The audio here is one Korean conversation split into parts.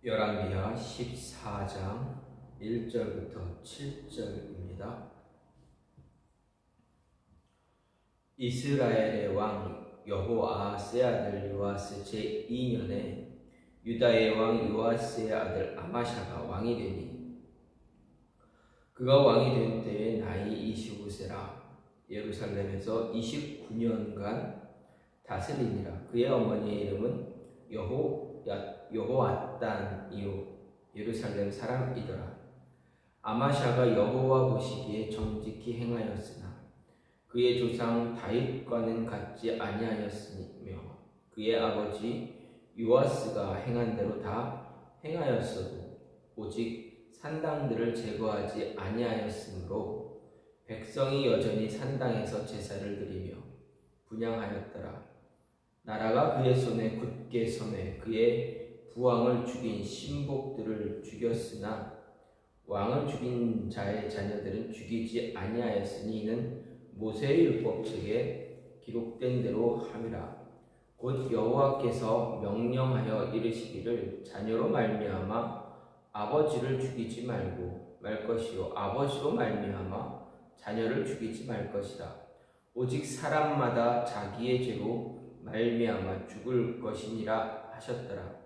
열왕기하 14장 1절부터 7절입니다. 이스라엘의 왕 여호아스의 아들 요아스 제2년에 유다의 왕 요아스의 아들 아마샤가 왕이 되니 그가 왕이 된 때에 나이 25세라. 예루살렘에서 29년간 다스리니라. 그의 어머니의 이름은 여호앗단이요 예루살렘 사람이더라. 아마샤가 여호와 보시기에 정직히 행하였으나 그의 조상 다윗과는 같지 아니하였으며 그의 아버지 요아스가 행한 대로 다 행하였어도 오직 산당들을 제거하지 아니하였으므로 백성이 여전히 산당에서 제사를 드리며 분향하였더라. 나라가 그의 손에 굳게 서매 그의 부왕을 죽인 신복들을 죽였으나 왕을 죽인 자의 자녀들은 죽이지 아니하였으니 이는 모세의 율법책에 기록된 대로 함이라. 곧 여호와께서 명령하여 이르시기를 자녀로 말미암아 아버지를 죽이지 말고 말 것이요 아버지로 말미암아 자녀를 죽이지 말 것이라. 오직 사람마다 자기의 죄로 말미암아 죽을 것이니라 하셨더라.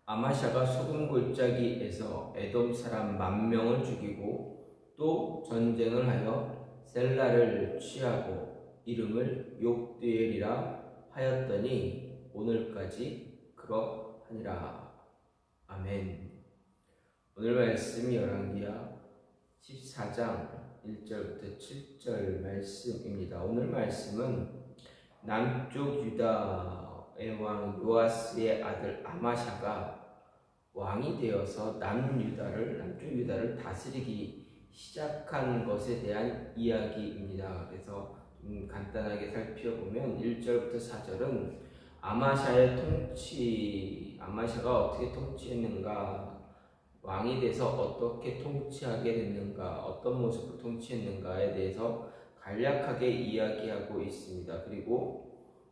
아마샤가 소금 골짜기에서 에돔 사람 10,000명을 죽이고 또 전쟁을 하여 셀라를 취하고 이름을 욕드엘이라 하였더니 오늘까지 그러하니라. 아멘. 오늘 말씀 열왕기하 14장 1절부터 7절 말씀입니다. 오늘 말씀은 남쪽 유다의 왕 요아스의 아들 아마샤가 왕이 되어서 남쪽 유다를 다스리기 시작한 것에 대한 이야기입니다. 그래서 좀 간단하게 살펴보면 1절부터 4절은 아마샤가 어떻게 통치했는가, 왕이 돼서 어떻게 통치하게 됐는가, 어떤 모습으로 통치했는가에 대해서 간략하게 이야기하고 있습니다. 그리고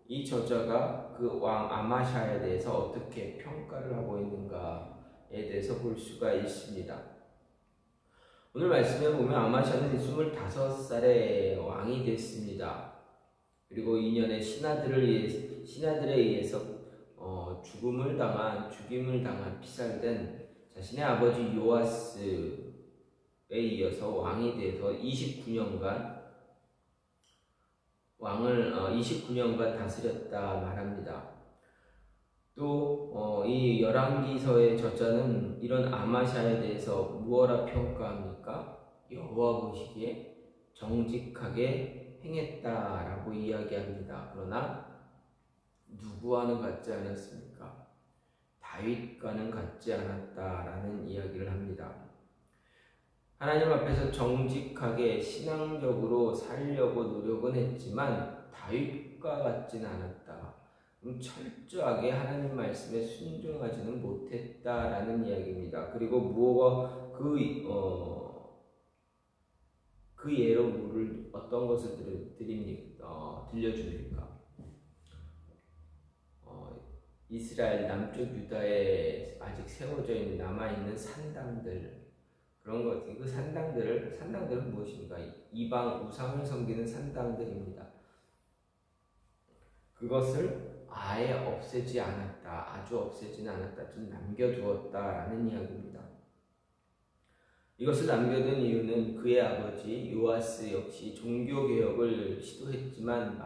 이 저자가 그 왕 아마샤에 대해서 어떻게 평가를 하고 있는가에 대해서 볼 수가 있습니다. 오늘 말씀에 보면 아마샤는 25살에 왕이 됐습니다. 그리고 2년의 신하들에 의해서 죽임을 당한 피살된 자신의 아버지 요아스에 이어서 왕이 돼서 29년간 다스렸다 말합니다. 또 이 열왕기서의 저자는 이런 아마샤에 대해서 무엇라 평가합니까? 여호와 보시기에 정직하게 행했다라고 이야기합니다. 그러나 누구와는 같지 않았습니까? 다윗과는 같지 않았다라는 이야기를 합니다. 하나님 앞에서 정직하게 신앙적으로 살려고 노력은 했지만 다윗과 같지는 않았다. 철저하게 하나님 말씀에 순종하지는 못했다라는 이야기입니다. 그리고 무엇과 그 예로 어떤 것을 들려줍니까? 이스라엘 남쪽 유다에 아직 세워져 있는 남아있는 산당들, 그런 것. 그 산당들은 무엇입니까? 이방 우상을 섬기는 산당들입니다. 그것을 아예 없애지 않았다, 아주 없애지는 않았다, 좀 남겨두었다라는 이야기입니다. 이것을 남겨둔 이유는 그의 아버지 요아스 역시 종교개혁을 시도했지만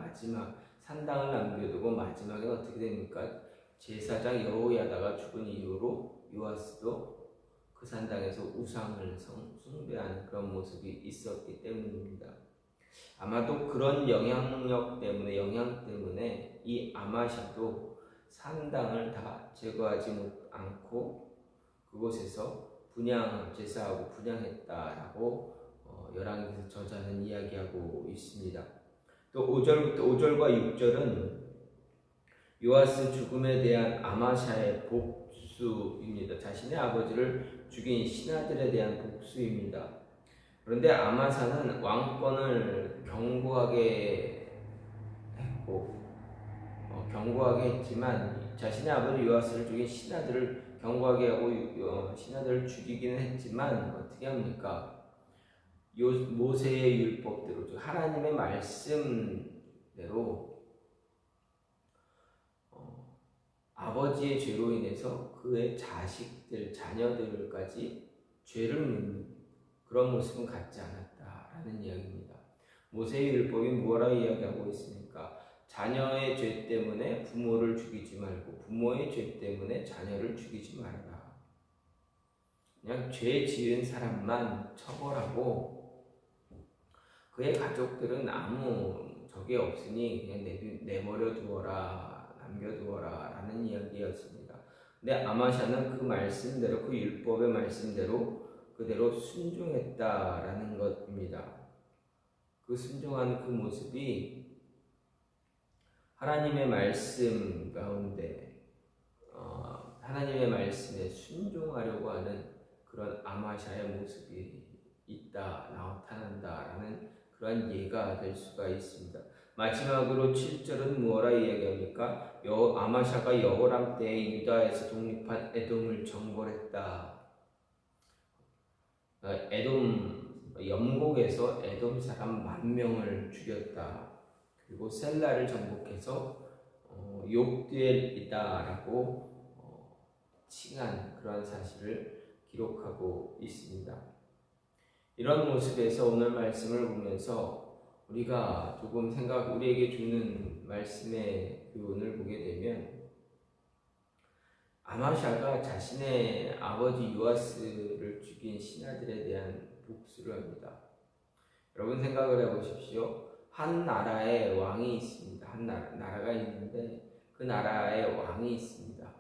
산당을 남겨두고 마지막에 어떻게 됩니까? 제사장 여호야다가 죽은 이후로 요아스도 그 산당에서 우상을 숭배하는 그런 모습이 있었기 때문입니다. 아마도 그런 영향 때문에 이 아마샤도 산당을 다 제거하지 않고 그곳에서 제사하고 분향했다라고 열왕기서 저자는 이야기하고 있습니다. 또 5절과 6절은 요아스 죽음에 대한 아마샤의 복수입니다. 자신의 아버지를 죽인 신하들에 대한 복수입니다. 그런데 아마샤는 왕권을 견고하게 했고 경고하게 했지만 자신의 아버지 요아스를 죽인 신하들을 경고하게 하고 신하들을 죽이기는 했지만 어떻게 합니까? 모세의 율법대로 하나님의 말씀대로 아버지의 죄로 인해서 그의 자녀들까지 죄를 묻는 그런 모습은 갖지 않았다라는 이야기입니다. 모세의 율법이 뭐라 이야기하고 있습니까? 자녀의 죄 때문에 부모를 죽이지 말고 부모의 죄 때문에 자녀를 죽이지 말아라. 그냥 죄 지은 사람만 처벌하고 그의 가족들은 아무 적이 없으니 그냥 내버려 두어라, 남겨두어라 라는 이야기였습니다. 근데 아마샤는 그 말씀대로, 그 율법의 말씀대로 그대로 순종했다라는 것입니다. 그 순종한 그 모습이 하나님의 말씀 가운데 하나님의 말씀에 순종하려고 하는 그런 아마샤의 모습이 나타난다라는 그러한 예가 될 수가 있습니다. 마지막으로 7절은 무엇라 이야기합니까? 아마샤가 여호람 때에 유다에서 독립한 에돔을 정벌했다. 영국에서 에돔 사람 10,000명을 죽였다. 그리고 셀라를 정복해서 욕되이다라고 칭한 그러한 사실을 기록하고 있습니다. 이런 모습에서 오늘 말씀을 보면서 우리가 조금 우리에게 주는 말씀의 교훈을 보게 되면 아마샤가 자신의 아버지 요아스를 죽인 신하들에 대한 복수를 합니다. 여러분 생각을 해보십시오. 한 나라에 왕이 있습니다. 한 나라가 있는데 그 나라에 왕이 있습니다.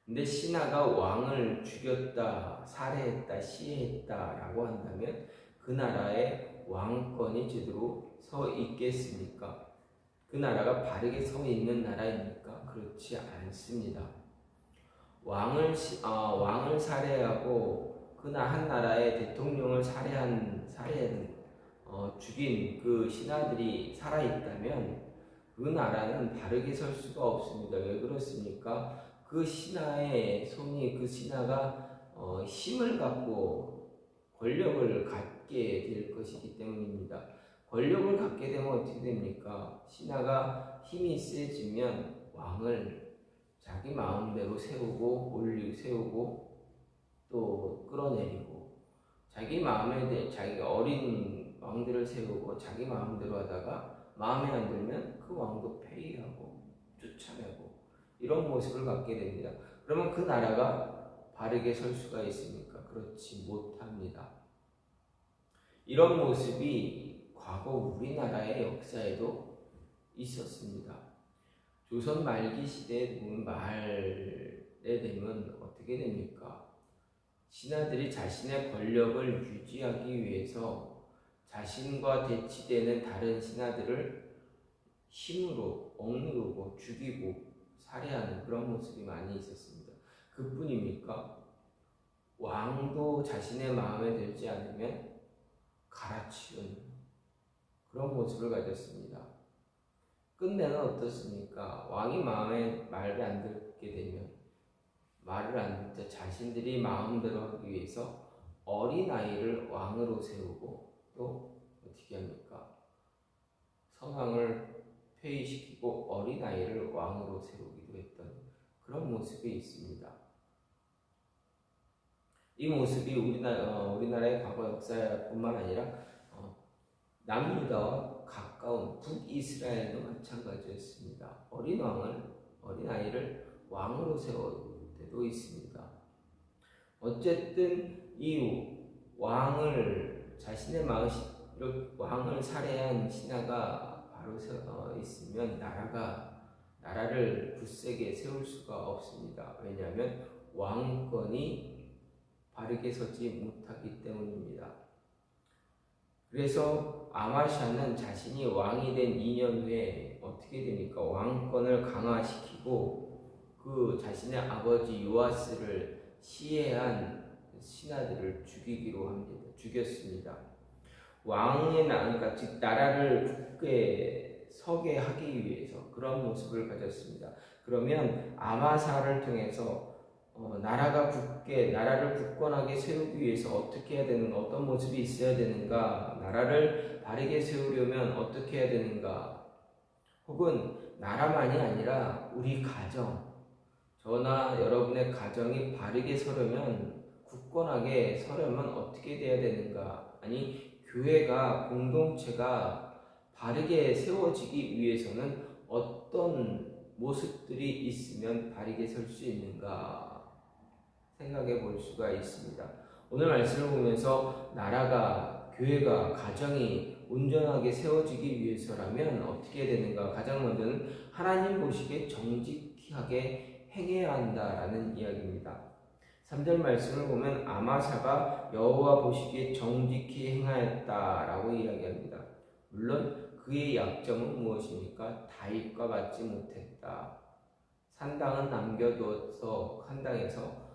근데 신하가 왕을 죽였다, 살해했다, 시해했다라고 한다면 그 나라에 왕권이 제대로 서 있겠습니까? 그 나라가 바르게 서 있는 나라입니까? 그렇지 않습니다. 왕을 살해하고 한 나라의 대통령을 죽인 그 신하들이 살아있다면 그 나라는 바르게 설 수가 없습니다. 왜 그렇습니까? 그 신하가 힘을 갖고 권력을 갖게 될 것이기 때문입니다. 권력을 갖게 되면 어떻게 됩니까? 신하가 힘이 세지면 왕을 자기 마음대로 세우고 또 끌어내리고 자기가 어린 왕들을 세우고 자기 마음대로 하다가 마음에 안 들면 그 왕도 폐위하고 쫓아내고 이런 모습을 갖게 됩니다. 그러면 그 나라가 바르게 설 수가 있습니까? 그렇지 못합니다. 이런 모습이 과거 우리나라의 역사에도 있었습니다. 조선 말기 시대에 되면 어떻게 됩니까? 신하들이 자신의 권력을 유지하기 위해서 자신과 대치되는 다른 신하들을 힘으로 억누르고 죽이고 살해하는 그런 모습이 많이 있었습니다. 그뿐입니까? 왕도 자신의 마음에 들지 않으면 갈아치우는 그런 모습을 가졌습니다. 끝내는 어떻습니까? 왕이 말을 안 듣게 되면 말을 안 듣자 자신들이 마음대로 하기 위해서 어린아이를 왕으로 세우고 또 어떻게 합니까? 성왕을 폐위시키고 어린아이를 왕으로 세우기도 했던 그런 모습이 있습니다. 이 모습이 우리나라의 과거 역사뿐만 아니라 남유다와 가까운 북이스라엘도 마찬가지였습니다. 어린아이를 왕으로 세울 때도 있습니다. 어쨌든 이 왕을 살해한 신하가 바로 있으면 나라를 굳세게 세울 수가 없습니다. 왜냐하면 왕권이 바르게 서지 못하기 때문입니다. 그래서 아마샤는 자신이 왕이 된 2년 후에 어떻게 됩니까? 왕권을 강화시키고 그 자신의 아버지 요아스를 시해한 신하들을 죽였습니다. 즉 나라를 굳게 서게 하기 위해서 그런 모습을 가졌습니다. 그러면 아마사를 통해서 나라를 굳건하게 세우기 위해서 어떻게 해야 되는가, 어떤 모습이 있어야 되는가, 나라를 바르게 세우려면 어떻게 해야 되는가, 혹은 나라만이 아니라 우리 가정, 저나 여러분의 가정이 바르게 서려면, 굳건하게 서려면 어떻게 돼야 되는가, 아니 교회가, 공동체가 바르게 세워지기 위해서는 어떤 모습들이 있으면 바르게 설 수 있는가 생각해 볼 수가 있습니다. 오늘 말씀을 보면서 나라가, 교회가, 가정이 온전하게 세워지기 위해서라면 어떻게 해야 되는가? 가장 먼저는 하나님 보시기에 정직하게 행해야 한다라는 이야기입니다. 3절 말씀을 보면 아마샤가 여호와 보시기에 정직히 행하였다라고 이야기합니다. 물론 그의 약점은 무엇입니까? 다윗과 같지 못했다. 산당은 남겨두어서 한 당에서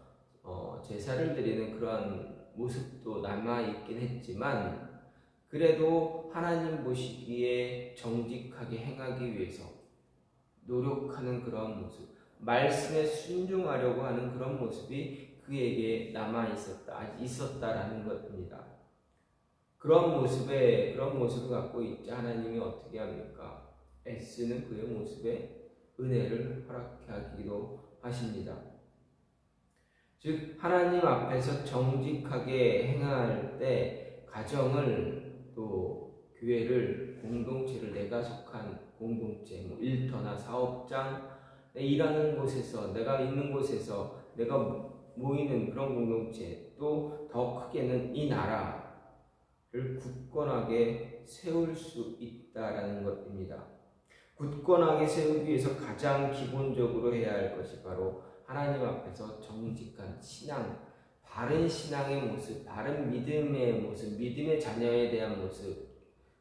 제사를 드리는 그런 모습도 남아있긴 했지만, 그래도 하나님 보시기에 정직하게 행하기 위해서 노력하는 그런 모습, 말씀에 순종하려고 하는 그런 모습이 그에게 있었다라는 것입니다. 그런 모습을 갖고 있자 하나님이 어떻게 합니까? 애쓰는 그의 모습에 은혜를 허락해 하기도 하십니다. 즉 하나님 앞에서 정직하게 행할 때 가정을, 또 교회를, 공동체를, 내가 속한 공동체, 일터나 사업장, 일하는 곳에서, 내가 있는 곳에서, 내가 모이는 그런 공동체, 또 더 크게는 이 나라를 굳건하게 세울 수 있다라는 것입니다. 굳건하게 세우기 위해서 가장 기본적으로 해야 할 것이 바로 하나님 앞에서 정직한 신앙, 바른 신앙의 모습, 바른 믿음의 모습, 믿음의 자녀에 대한 모습,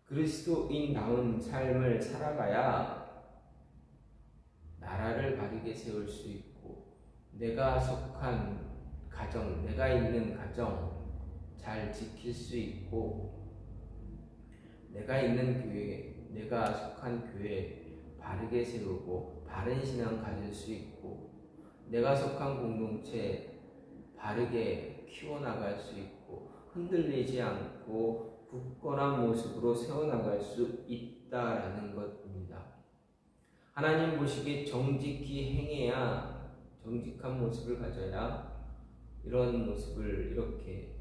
그리스도인다운 삶을 살아가야 나라를 바르게 세울 수 있고, 내가 속한 가정, 내가 있는 가정 잘 지킬 수 있고, 내가 있는 교회, 내가 속한 교회 바르게 세우고 바른 신앙 가질 수 있고, 내가 속한 공동체 바르게 키워나갈 수 있고, 흔들리지 않고 굳건한 모습으로 세워나갈 수 있다라는 것입니다. 하나님 보시기에 정직히 행해야, 정직한 모습을 가져야 이런 모습을, 이렇게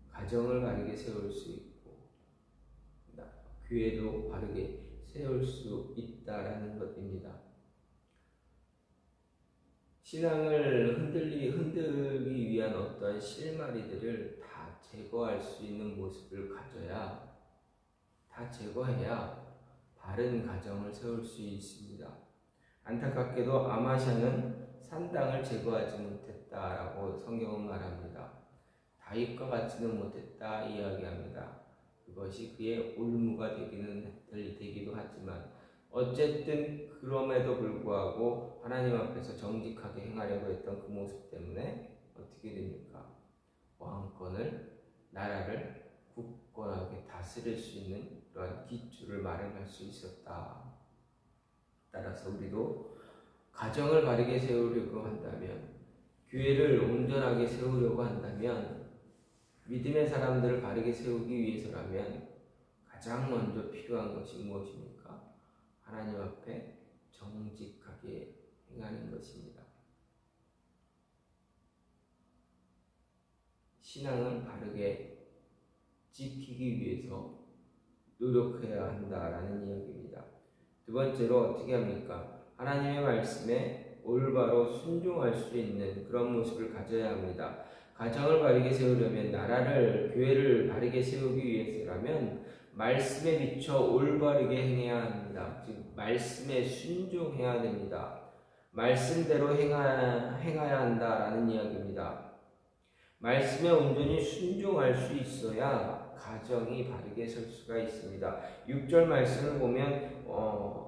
가정을 바르게 세울 수 있고 교회도 바르게 세울 수 있다라는 것입니다. 신앙을 흔들기 위한 어떤 실마리들을 다 제거할 수 있는 모습을 가져야, 다 제거해야 바른 가정을 세울 수 있습니다. 안타깝게도 아마샤는 산당을 제거하지 못했다라고 성경은 말합니다. 다윗과 같지는 못했다 이야기합니다. 그것이 그의 올무가 되기도 하지만, 어쨌든 그럼에도 불구하고 하나님 앞에서 정직하게 행하려고 했던 그 모습 때문에 어떻게 됩니까? 왕권을, 나라를 굳건하게 다스릴 수 있는 그러한 기초를 마련할 수 있었다. 따라서 우리도 가정을 바르게 세우려고 한다면, 교회를 온전하게 세우려고 한다면, 믿음의 사람들을 바르게 세우기 위해서라면 가장 먼저 필요한 것이 무엇입니까? 하나님 앞에 정직하게 행하는 것입니다. 신앙을 바르게 지키기 위해서 노력해야 한다라는 이야기입니다. 두 번째로 어떻게 합니까? 하나님의 말씀에 올바로 순종할 수 있는 그런 모습을 가져야 합니다. 가정을 바르게 세우려면, 나라를, 교회를 바르게 세우기 위해서라면 말씀에 비춰 올바르게 행해야 합니다. 즉 말씀에 순종해야 됩니다. 말씀대로 행해야 한다라는 이야기입니다. 말씀에 온전히 순종할 수 있어야 가정이 바르게 설 수가 있습니다. 6절 말씀을 보면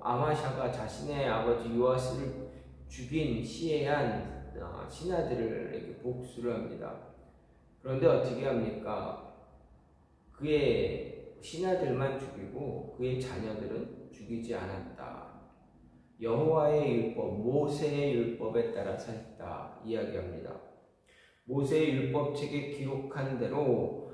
아마샤가 자신의 아버지 요아스를 죽인 시해한 신하들에게 복수를 합니다. 그런데 어떻게 합니까? 그의 신하들만 죽이고 그의 자녀들은 죽이지 않았다. 여호와의 율법, 모세의 율법에 따라서 했다 이야기합니다. 모세의 율법책에 기록한 대로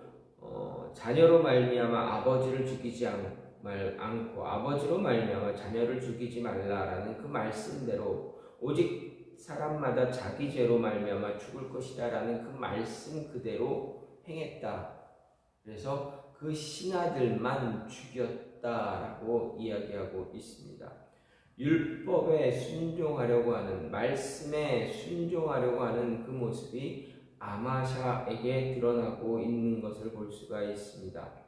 자녀로 말미암아 아버지를 죽이지 않고 아버지로 말미암아 자녀를 죽이지 말라라는 그 말씀대로 오직 사람마다 자기 죄로 말미암아 죽을 것이다라는 그 말씀 그대로 행했다. 그래서 그 신하들만 죽였다라고 이야기하고 있습니다. 율법에 순종하려고 하는, 말씀에 순종하려고 하는 그 모습이 아마샤에게 드러나고 있는 것을 볼 수가 있습니다.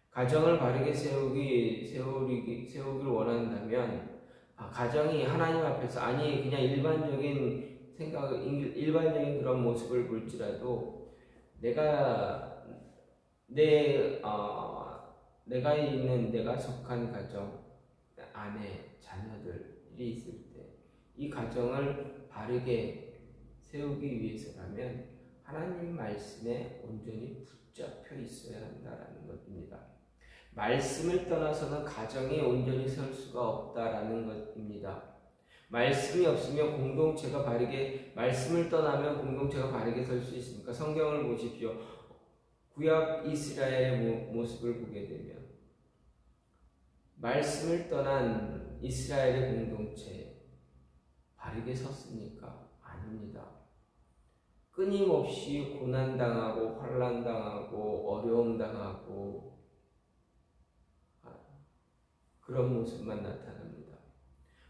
가정을 바르게 세우기를 원한다면 가정이 하나님 앞에서 아니 그냥 일반적인 생각, 일반적인 그런 모습을 볼지라도 내가 내가 속한 가정, 아내, 자녀들이 있을 때 이 가정을 바르게 세우기 위해서라면 하나님 말씀에 온전히 붙잡혀 있어야 한다라는 것입니다. 말씀을 떠나서는 가정이 온전히 설 수가 없다라는 것입니다. 말씀이 없으면 공동체가 바르게, 말씀을 떠나면 공동체가 바르게 설 수 있습니까? 성경을 보십시오. 구약 이스라엘의 모습을 보게 되면 말씀을 떠난 이스라엘의 공동체 바르게 섰습니까? 아닙니다. 끊임없이 고난당하고 환난당하고 어려움당하고 그런 모습만 나타납니다.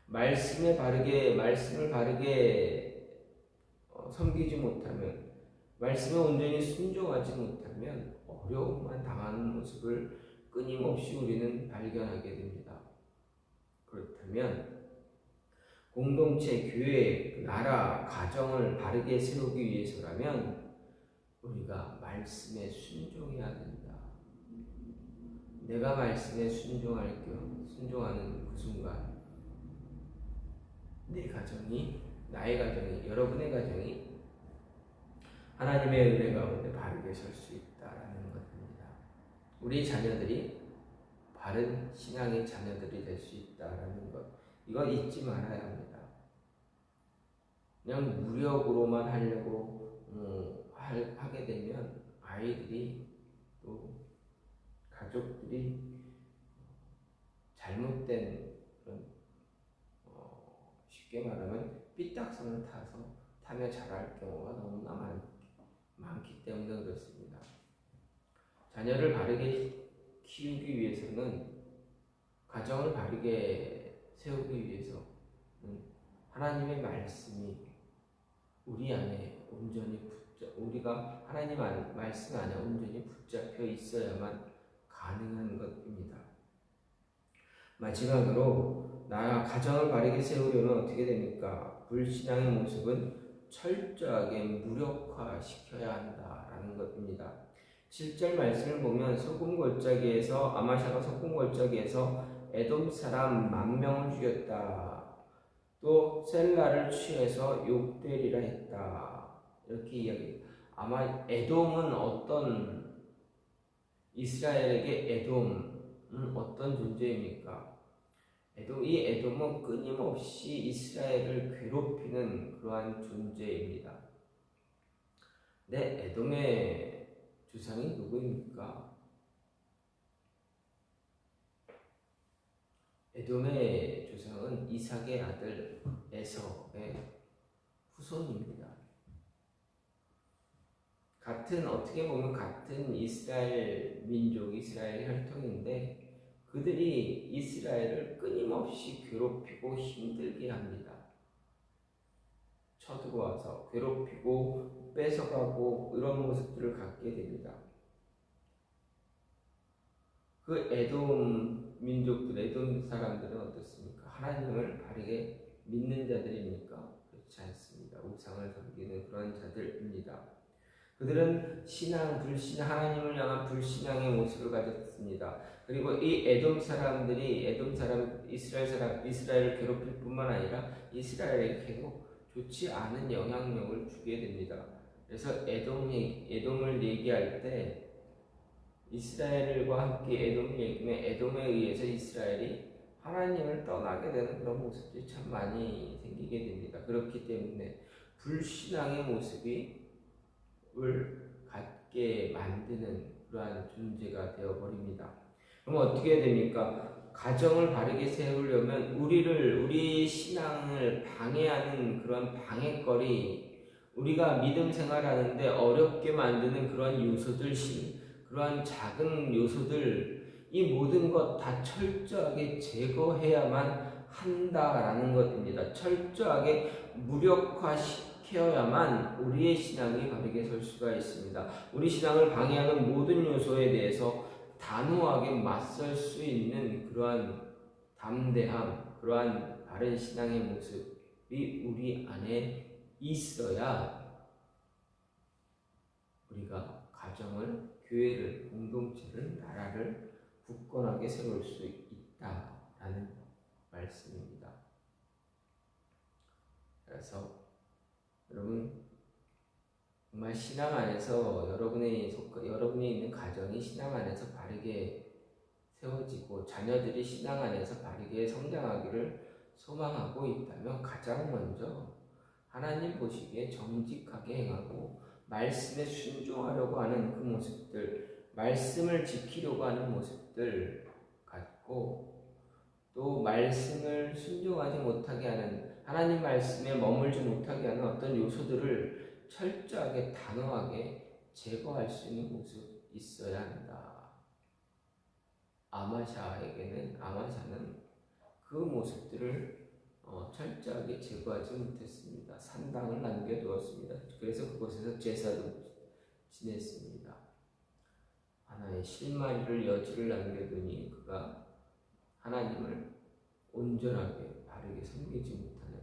말씀을 바르게 섬기지 못하면, 말씀에 온전히 순종하지 못하면 어려움만 당하는 모습을 끊임없이 우리는 발견하게 됩니다. 그렇다면 공동체, 교회, 나라, 가정을 바르게 세우기 위해서라면 우리가 말씀에 순종해야 된다. 내가 말씀에 순종하는 그 순간 내 가정이, 나의 가정이, 여러분의 가정이 하나님의 은혜 가운데 바르게 설 수 있다라는 것입니다. 우리 자녀들이 바른 신앙의 자녀들이 될 수 있다라는 것, 이건 잊지 말아야 합니다. 그냥 무력으로만 하려고 하게 되면 아이들이 또 가족들이 잘못된 그런 쉽게 말하면 삐딱선을 타며 자랄 경우가 너무나 많기 때문에 그렇습니다. 자녀를 바르게 키우기 위해서는, 가정을 바르게 세우기 위해서는 하나님의 말씀이 우리 안에 온전히 우리가 하나님 말씀 안에 온전히 붙잡혀 있어야만 가능한 것입니다. 마지막으로 가정을 바르게 세우려면 어떻게 됩니까? 불신앙의 모습은 철저하게 무력화시켜야 한다라는 것입니다. 7절 말씀을 보면 아마샤가 소금 골짜기에서 에돔 사람 10,000명을 죽였다. 또 셀라를 취해서 욕되리라 했다. 이렇게 이야기합니다. 아마 에돔은 이스라엘에게 에돔은 어떤 존재입니까? 이 에돔은 끊임없이 이스라엘을 괴롭히는 그러한 존재입니다. 네, 에돔의 조상이 누구입니까? 에돔의 조상은 이삭의 아들 에서의 후손입니다. 어떻게 보면 같은 이스라엘 민족, 이스라엘 혈통인데 그들이 이스라엘을 끊임없이 괴롭히고 힘들게 합니다. 쳐들어와서 괴롭히고 뺏어가고 이런 모습들을 갖게 됩니다. 그 에돔 민족들, 에돔 사람들은 어떻습니까? 하나님을 바르게 믿는 자들입니까? 그렇지 않습니다. 우상을 섬기는 그런 자들입니다. 그들은 하나님을 향한 불신앙의 모습을 가졌습니다. 그리고 이 이스라엘을 괴롭힐 뿐만 아니라 이스라엘에게 계속 좋지 않은 영향력을 주게 됩니다. 그래서 에돔을 얘기할 때 이스라엘과 함께 에돔을 얘기하면 에돔에 의해서 이스라엘이 하나님을 떠나게 되는 그런 모습들이 참 많이 생기게 됩니다. 그렇기 때문에 불신앙의 모습을 갖게 만드는 그러한 존재가 되어버립니다. 그럼 어떻게 됩니까? 가정을 바르게 세우려면 우리 신앙을 방해하는 그런 방해거리, 우리가 믿음 생활하는데 어렵게 만드는 그런 요소들, 그러한 작은 요소들, 이 모든 것 다 철저하게 제거해야만 한다라는 것입니다. 철저하게 무력화시켜야만 우리의 신앙이 바르게 설 수가 있습니다. 우리 신앙을 방해하는 모든 요소에 대해서 단호하게 맞설 수 있는 그러한 담대함, 그러한 바른 신앙의 모습이 우리 안에 있어야 우리가 가정을, 교회를, 공동체를, 나라를 굳건하게 세울 수 있다라는 말씀입니다. 그래서 여러분 정말 신앙 안에서 여러분이 있는 가정이 신앙 안에서 바르게 세워지고 자녀들이 신앙 안에서 바르게 성장하기를 소망하고 있다면 가장 먼저 하나님 보시기에 정직하게 행하고 말씀에 순종하려고 하는 그 모습들, 말씀을 지키려고 하는 모습들 갖고 또 말씀을 순종하지 못하게 하는, 하나님 말씀에 머물지 못하게 하는 어떤 요소들을 철저하게 단호하게 제거할 수 있는 모습이 있어야 한다. 아마샤는 그 모습들을 철저하게 제거하지 못했습니다. 산당을 남겨두었습니다. 그래서 그곳에서 제사도 지냈습니다. 하나의 실마리를 여지를 남겨두니 그가 하나님을 온전하게 바르게 섬기지 못하는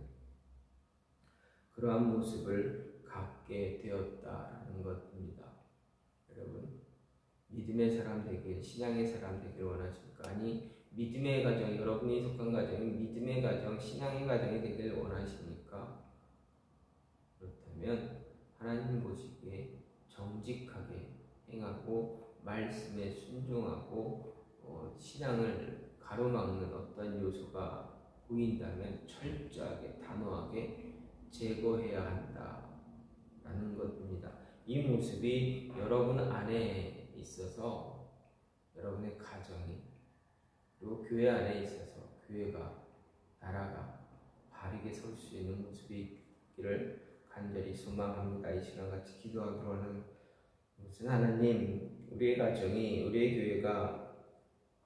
그러한 모습을 갖게 되었다라는 것입니다. 여러분, 믿음의 사람 되길, 신앙의 사람 되길 원하십니까? 아니, 믿음의 가정, 여러분이 속한 가정이 믿음의 가정, 신앙의 가정이 되길 원하십니까? 그렇다면 하나님 보시기에 정직하게 행하고 말씀에 순종하고 신앙을 가로막는 어떤 요소가 보인다면 철저하게 단호하게 제거해야 한다라는 것입니다. 이 모습이 여러분 안에 있어서 여러분의 가정이 그리고 교회 안에 있어서 교회가, 나라가 바르게 설 수 있는 모습이 있기를 간절히 소망합니다. 이 시간 같이 기도하기로 하는 것은 하나님, 우리의 가정이, 우리의 교회가,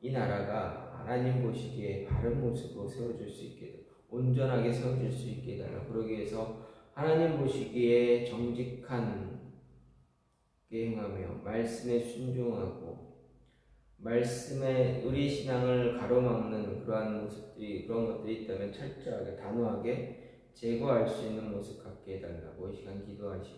이 나라가 하나님 보시기에 바른 모습으로 세워질 수 있게, 온전하게 세워질 수 있게 해달라고. 그러기 위해서 하나님 보시기에 정직한 행하며 말씀에 순종하고 말씀에 우리 신앙을 가로막는 그러한 모습들이, 그런 것들이 있다면 철저하게 단호하게 제거할 수 있는 모습 갖게 해달라고 이 시간 기도하시고